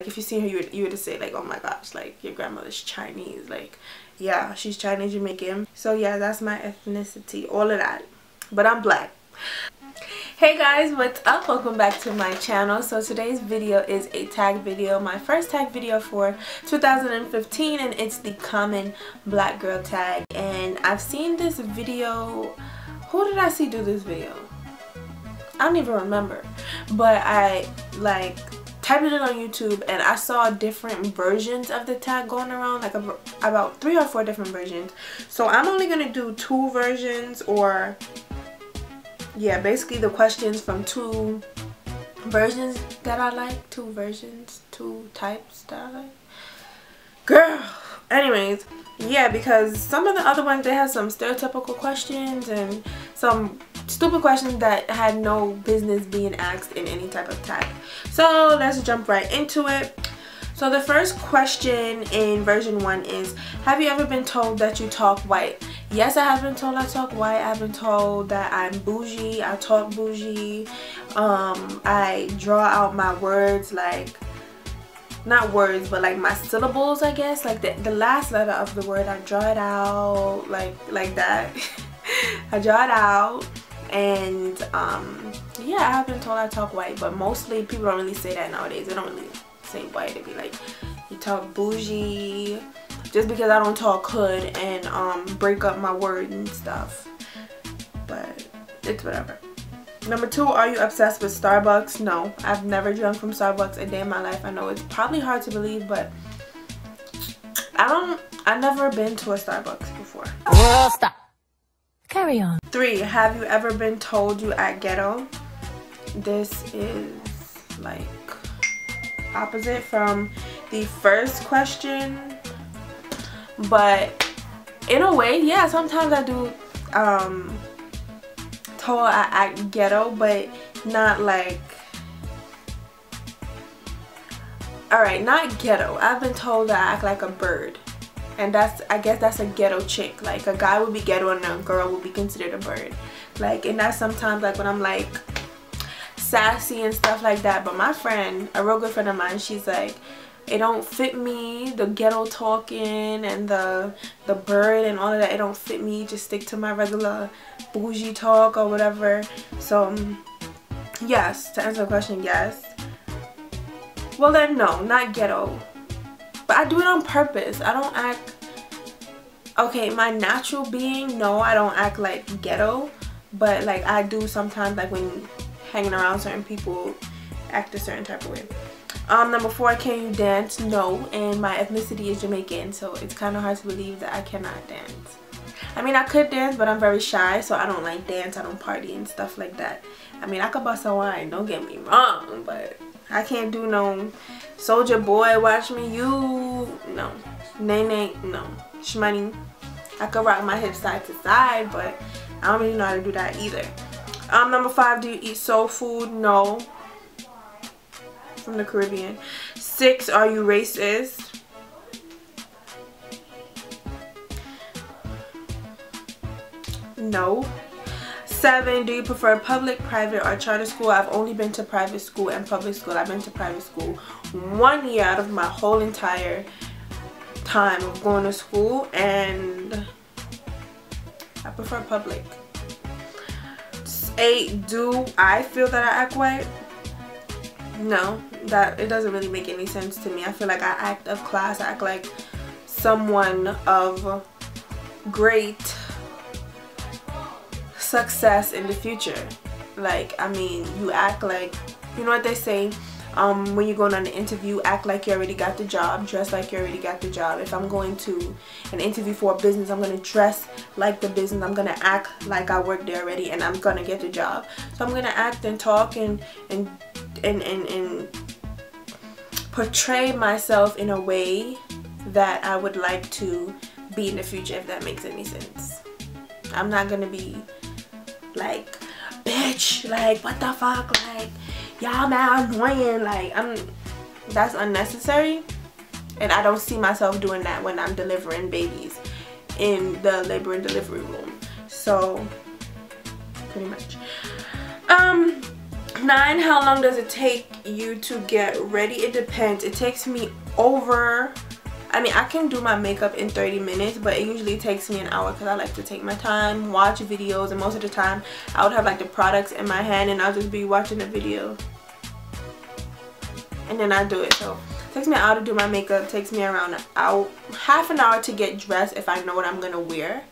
If you see her, you would say like, oh my gosh, like your grandmother's Chinese. Like, yeah, she's Chinese Jamaican. So yeah, that's my ethnicity, all of that. But I'm black. Hey guys, what's up? Welcome back to my channel. So today's video is a tag video, my first tag video for 2015, and it's the common black girl tag. And I've seen this video. Who did I see do this video? I don't even remember, but I like typed it in on YouTube and I saw different versions of the tag going around, like about 3 or 4 different versions. So I'm only gonna do 2 versions, or yeah, basically the questions from 2 versions that I like. 2 versions, 2 types that I like. Girl, anyways, yeah, because some of the other ones, they have some stereotypical questions and some stupid questions that had no business being asked in any type of tag. So let's jump right into it. So the first question in version 1 is, have you ever been told that you talk white? Yes, I have been told I talk white. I've been told that I'm bougie. I talk bougie. I draw out my words, like, not words, but like my syllables, I guess. Like the last letter of the word, I draw it out like that. I draw it out. And yeah, I have been told I talk white, but mostly people don't really say that nowadays. They don't really say white. They be like, you talk bougie, just because I don't talk hood and break up my word and stuff. But it's whatever. Number 2, are you obsessed with Starbucks? No, I've never drunk from Starbucks a day in my life. I know it's probably hard to believe, but I've never been to a Starbucks before. Well, stop. Carry on. 3, have you ever been told you act ghetto? This is like opposite from the first question, but in a way, yeah, sometimes I do told I act ghetto, but not like, alright, not ghetto. I've been told that I act like a bird. And I guess that's a ghetto chick. Like, a guy would be ghetto and a girl would be considered a bird. Like, and that's sometimes like when I'm like sassy and stuff like that. But my friend, a real good friend of mine, she's like, it don't fit me, the ghetto talking and the bird and all of that. It don't fit me. Just stick to my regular bougie talk or whatever. So yes, to answer the question, yes. Well then, no, not ghetto. But I do it on purpose. I don't act, okay, my natural being, no, I don't act like ghetto. But like I do sometimes, like when hanging around certain people, act a certain type of way. Number 4, can you dance? No, and my ethnicity is Jamaican, so it's kind of hard to believe that I cannot dance. I mean, I could dance, but I'm very shy, so I don't like dance. I don't party and stuff like that. I mean, I could bust a wine, don't get me wrong, but I can't do no soldier boy, watch me, you, no. Nay, no. Shmoney. I could rock my hips side to side, but I don't really know how to do that either. Number 5, do you eat soul food? No. From the Caribbean. 6, are you racist? No. 7, do you prefer public, private, or charter school? I've only been to private school and public school. I've been to private school 1 year out of my whole entire time of going to school, and I prefer public. 8, do I feel that I act white? No, it doesn't really make any sense to me. I feel like I act of class. I act like someone of great success in the future. Like, I mean, you act like, you know what they say, when you're going on an interview, act like you already got the job, dress like you already got the job. If I'm going to an interview for a business, I'm going to dress like the business. I'm going to act like I work there already and I'm going to get the job. So I'm going to act and talk and portray myself in a way that I would like to be in the future, if that makes any sense. I'm not going to be like, bitch, like, what the fuck, like, y'all man annoying, like, that's unnecessary, and I don't see myself doing that when I'm delivering babies in the labor and delivery room. So pretty much 9, how long does it take you to get ready? It depends. It takes me over, I mean, I can do my makeup in 30 minutes, but it usually takes me an hour because I like to take my time, watch videos, and most of the time I would have like the products in my hand and I'll just be watching the video and then I do it. So it takes me an hour to do my makeup. It takes me around half an hour to get dressed if I know what I'm gonna wear.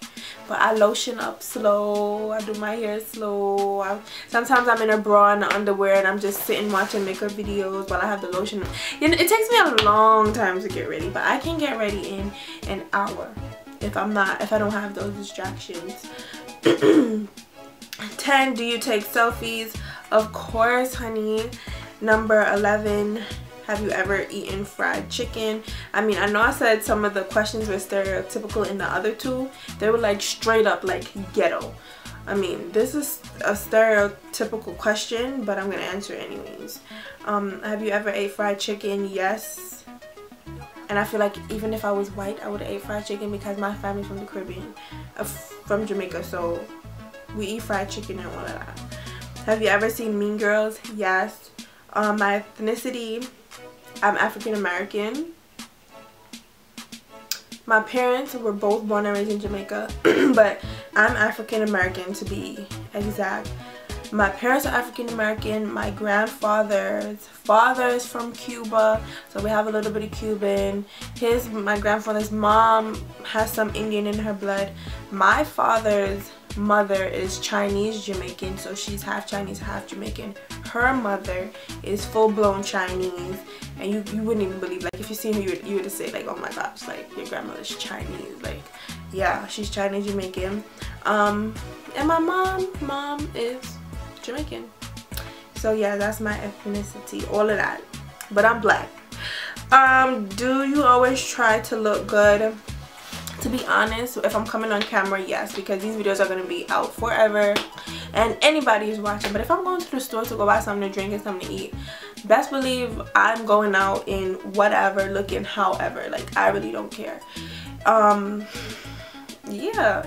But I lotion up slow, I do my hair slow. Sometimes I'm in a bra and underwear and I'm just sitting watching makeup videos while I have the lotion. You know, it takes me a long time to get ready, but I can get ready in an hour if I don't have those distractions. 10, do you take selfies? Of course, honey. Number 11, have you ever eaten fried chicken? I mean, I know I said some of the questions were stereotypical in the other two. They were like straight up like ghetto. I mean, this is a stereotypical question, but I'm gonna answer it anyways. Have you ever ate fried chicken? Yes. And I feel like even if I was white, I would have ate fried chicken because my family's from the Caribbean, from Jamaica, so we eat fried chicken and all of that. Have you ever seen Mean Girls? Yes. My ethnicity, I'm African American. My parents were both born and raised in Jamaica, but I'm African American to be exact. My parents are African American. My grandfather's father is from Cuba, so we have a little bit of Cuban. My grandfather's mom has some Indian in her blood. My father's mother is Chinese Jamaican, so she's half Chinese, half Jamaican. Her mother is full-blown Chinese, and you wouldn't even believe, like, if you see her, you would say like, oh my gosh, like, your grandmother's Chinese. Like, yeah, she's Chinese Jamaican. And my mom is Jamaican. So yeah, that's my ethnicity, all of that, but I'm black. Do you always try to look good? To be honest, if I'm coming on camera, yes, because these videos are going to be out forever and anybody is watching. But if I'm going to the store to go buy something to drink and something to eat, best believe I'm going out in whatever, looking however. Like, I really don't care. Yeah,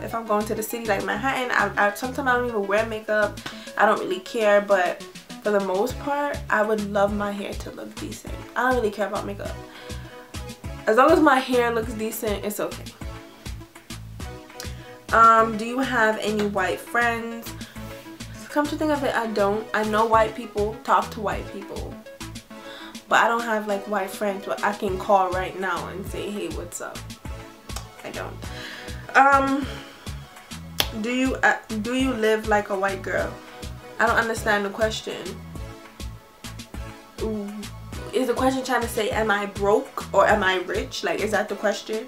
if I'm going to the city like Manhattan, sometimes I don't even wear makeup. I don't really care, but for the most part, I would love my hair to look decent. I don't really care about makeup. As long as my hair looks decent, it's okay. Do you have any white friends? Come to think of it, I don't. I know white people, talk to white people, but I don't have like white friends where I can call right now and say, hey, what's up? I don't. Do you live like a white girl? I don't understand the question. Is the question trying to say, am I broke or am I rich? Like, is that the question?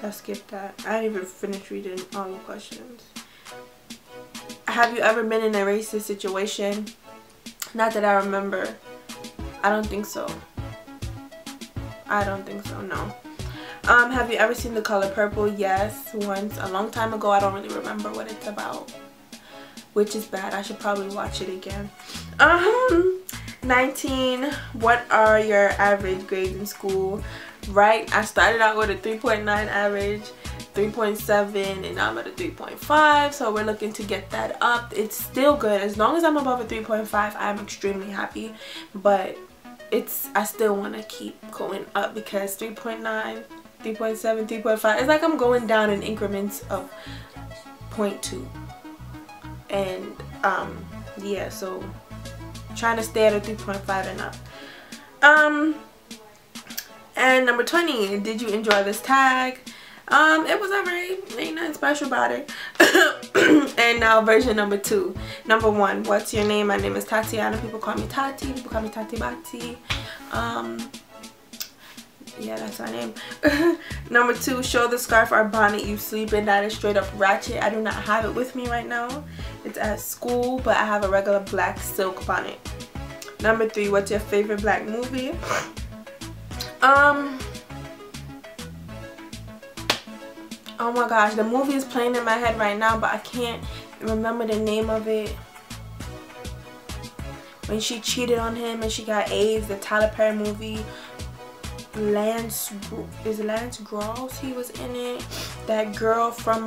Let's skip that. I didn't even finish reading all the questions. Have you ever been in a racist situation? Not that I remember. I don't think so. I don't think so, no. Have you ever seen The Color Purple? Yes, once. A long time ago. I don't really remember what it's about, which is bad. I should probably watch it again. 19. What are your average grades in school? Right, I started out with a 3.9 average, 3.7, and now I'm at a 3.5, so we're looking to get that up. It's still good. As long as I'm above a 3.5, I'm extremely happy, but I still want to keep going up because 3.9, 3.7, 3.5, it's like I'm going down in increments of 0.2, and yeah, so trying to stay at a 3.5 and up. And number 20, did you enjoy this tag? It was alright, ain't nothing special about it. And now version number 2. Number 1, what's your name? My name is Tatiana. People call me Tati. People call me Tati Bati. Yeah, that's my name. Number 2, show the scarf or bonnet you sleep in. That is straight up ratchet. I do not have it with me right now. It's at school, but I have a regular black silk bonnet. Number 3, what's your favorite black movie? Oh my gosh, the movie is playing in my head right now, but I can't remember the name of it. When she cheated on him and she got AIDS, the Tyler Perry movie. is it Lance Gross? He was in it. That girl from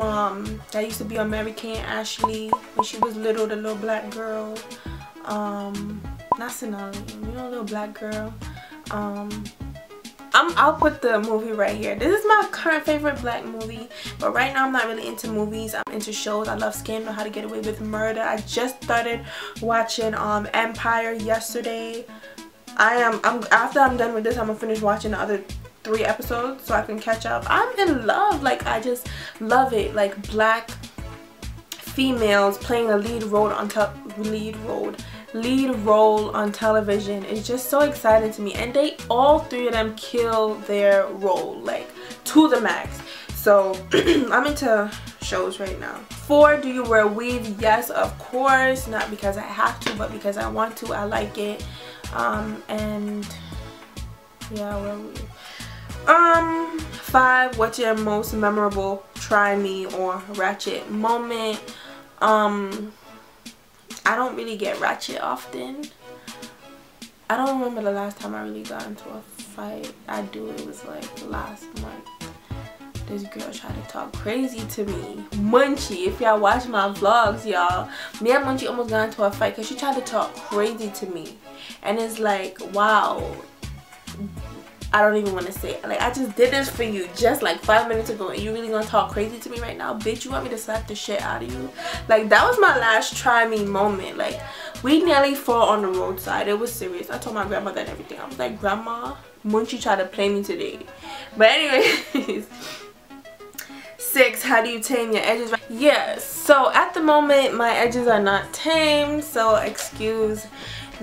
that used to be on Mary Kay and Ashley when she was little, the little black girl. Not Sonali, you know, little black girl. I'll put the movie right here. This is my current favorite black movie, but right now I'm not really into movies. I'm into shows. I love Scandal, How to Get Away with Murder. I just started watching Empire yesterday. After I'm done with this, I'm gonna finish watching the other 3 episodes so I can catch up. I'm in love. Like, I just love it. Like, black females playing a lead role on television is just so exciting to me, and all 3 of them kill their role like to the max. So I'm into shows right now. 4, do you wear weave? Yes, of course. Not because I have to, but because I want to. I like it. And yeah, I wear weave. 5, what's your most memorable try me or ratchet moment? I don't really get ratchet often. I don't remember the last time I really got into a fight. I do. It was like last month. This girl tried to talk crazy to me. Munchie, if y'all watch my vlogs, y'all, me and Munchie almost got into a fight because she tried to talk crazy to me. And it's like, wow. I don't even want to say it. Like, I just did this for you just like 5 minutes ago, and you really gonna talk crazy to me right now? Bitch, you want me to slap the shit out of you? Like, that was my last try me moment. Like, we nearly fought on the roadside. It was serious. I told my grandmother and everything. I was like, Grandma, Munchie tried to play me today. But anyways, 6, how do you tame your edges? Yes, so at the moment my edges are not tamed, so excuse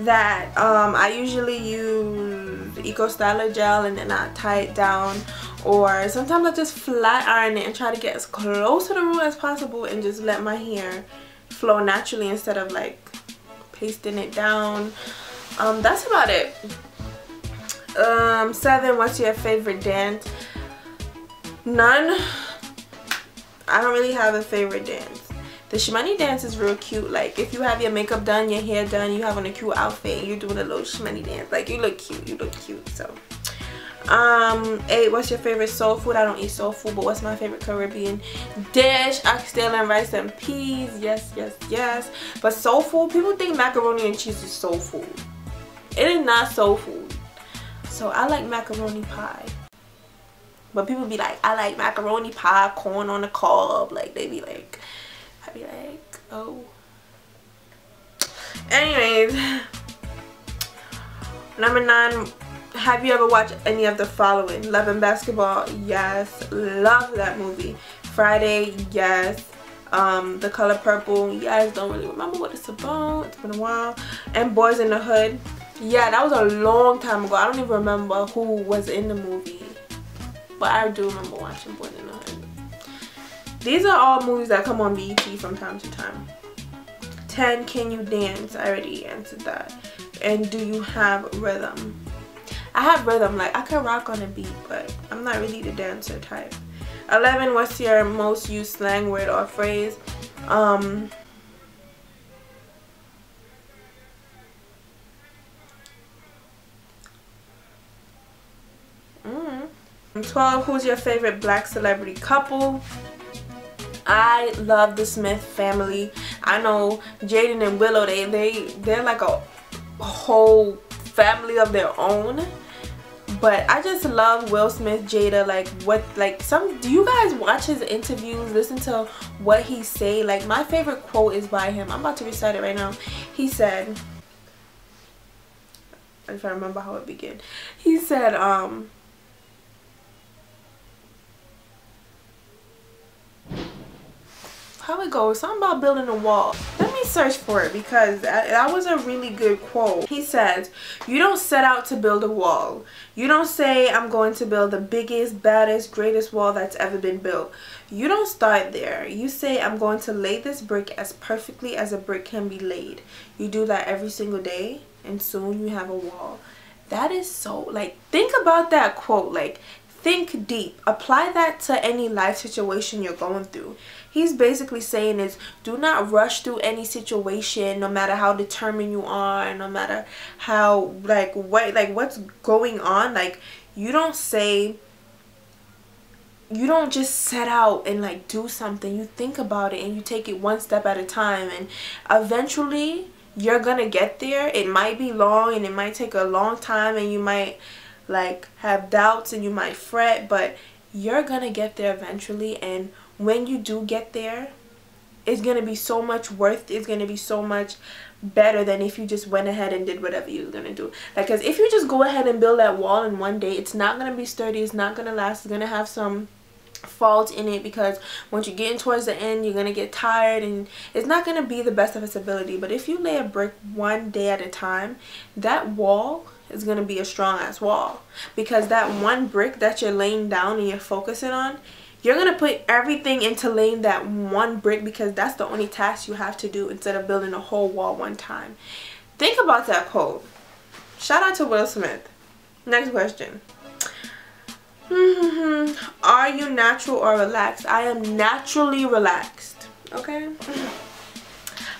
that. I usually use Eco Styler gel and then I tie it down, or sometimes I just flat iron it and try to get as close to the root as possible and just let my hair flow naturally instead of like pasting it down. That's about it. 7, what's your favorite dance? None. I don't really have a favorite dance. The shmoney dance is real cute. Like, if you have your makeup done, your hair done, you have on a cute outfit, and you're doing a little shmoney dance, like, you look cute. You look cute. So 8, what's your favorite soul food? I don't eat soul food, but what's my favorite Caribbean dish? Oxtail and rice and peas. Yes, yes, yes. But soul food, people think macaroni and cheese is soul food. It is not soul food. So I like macaroni pie. But people be like, I like macaroni pie, corn on the cob. Like, they be like, I be like, oh. Anyways, number 9, have you ever watched any of the following? Love and Basketball? Yes. Love that movie. Friday? Yes. The Color Purple? Yes. Don't really remember what it's about. It's been a while. And Boys in the Hood? Yeah, that was a long time ago. I don't even remember who was in the movie, but I do remember watching Boys in the Hood. These are all movies that come on BET from time to time. 10, can you dance? I already answered that. And do you have rhythm? I have rhythm. Like, I can rock on a beat, but I'm not really the dancer type. 11, what's your most used slang word or phrase? 12, who's your favorite black celebrity couple? I love the Smith family. I know Jaden and Willow, they're like a whole family of their own. But I just love Will Smith, Jada. Do you guys watch his interviews, listen to what he say? Like, my favorite quote is by him. I'm about to recite it right now. He said, if I remember how it began, he said, how it goes, something about building a wall. Let me search for it because that was a really good quote. He says, you don't set out to build a wall. You don't say, I'm going to build the biggest, baddest, greatest wall that's ever been built. You don't start there. You say, I'm going to lay this brick as perfectly as a brick can be laid. You do that every single day, and soon you have a wall. That is so, like, think about that quote. Like, think deep. Apply that to any life situation you're going through. He's basically saying is, do not rush through any situation, no matter how determined you are, no matter how what's going on. Like, you don't just set out and like do something. You think about it and you take it one step at a time, and eventually you're gonna get there. It might be long and it might take a long time, and you might like have doubts and you might fret, but you're gonna get there eventually. And when you do get there, it's gonna be so much worth it. It's gonna be so much better than if you just went ahead and did whatever you was gonna do. Like, because if you just go ahead and build that wall in one day, it's not gonna be sturdy, it's not gonna last, it's gonna have some fault in it, because once you're getting towards the end, you're gonna get tired and it's not gonna be the best of its ability. But if you lay a brick one day at a time, that wall is gonna be a strong ass wall, because that one brick that you're laying down and you're focusing on, you're gonna put everything into laying that one brick, because that's the only task you have to do instead of building a whole wall one time. Think about that quote. Shout out to Will Smith. Next question. Are you natural or relaxed? I am naturally relaxed. Okay,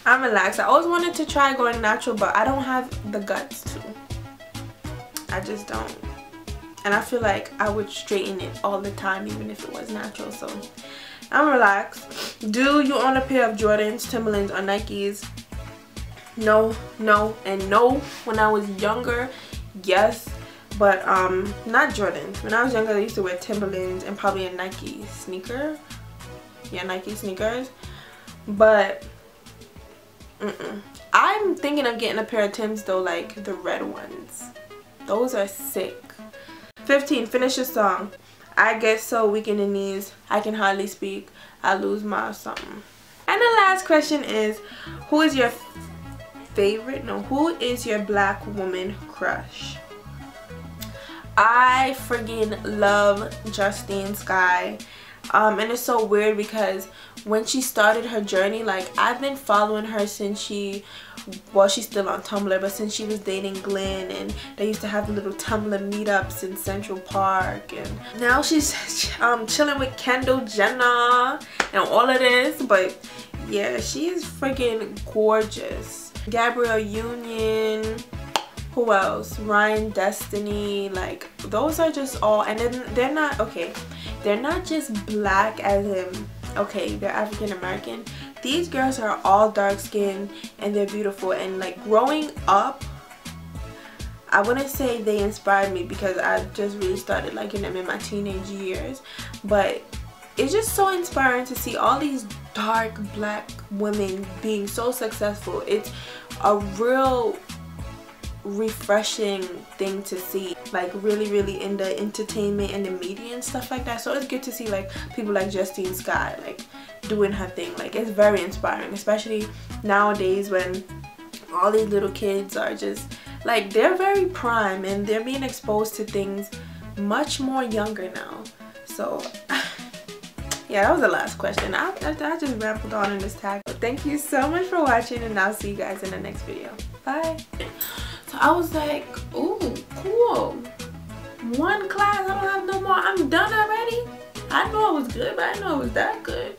I'm relaxed. I always wanted to try going natural, but I don't have the guts to. I just don't. And I feel like I would straighten it all the time even if it was natural. So I'm relaxed. Do you own a pair of Jordans, Timberlands, or Nikes? No, no, and no. When I was younger, yes. But not Jordans. When I was younger, I used to wear Timberlands and probably a Nike sneaker. Yeah, Nike sneakers. But I'm thinking of getting a pair of Tims though, like the red ones. Those are sick. 15. Finish your song. I get so weak in the knees, I can hardly speak, I lose my something. And the last question is, who is your black woman crush? I friggin' love Justine Skye. And it's so weird because when she started her journey, like, I've been following her since she's still on Tumblr, but since she was dating Glenn, and they used to have little Tumblr meetups in Central Park, and now she's chilling with Kendall Jenner and all of this. But yeah, she is friggin' gorgeous. Gabrielle Union. Who else? Ryan Destiny. Like, those are just all, and then they're not, okay, they're not just black as in, okay, they're African American. These girls are all dark skinned and they're beautiful. And like, growing up, I wouldn't say they inspired me because I just really started liking them in my teenage years, but it's just so inspiring to see all these dark black women being so successful. It's a real refreshing thing to see, like really in the entertainment and the media and stuff like that. So it's good to see like people like Justine Skye like doing her thing. Like, it's very inspiring, especially nowadays when all these little kids are just like, they're very prime and they're being exposed to things much more younger now. So yeah, that was the last question. I just rambled on in this tag. But thank you so much for watching, and I'll see you guys in the next video. Bye. So I was like, ooh, cool. One class, I don't have no more. I'm done already. I know it was good, but I didn't know it was that good.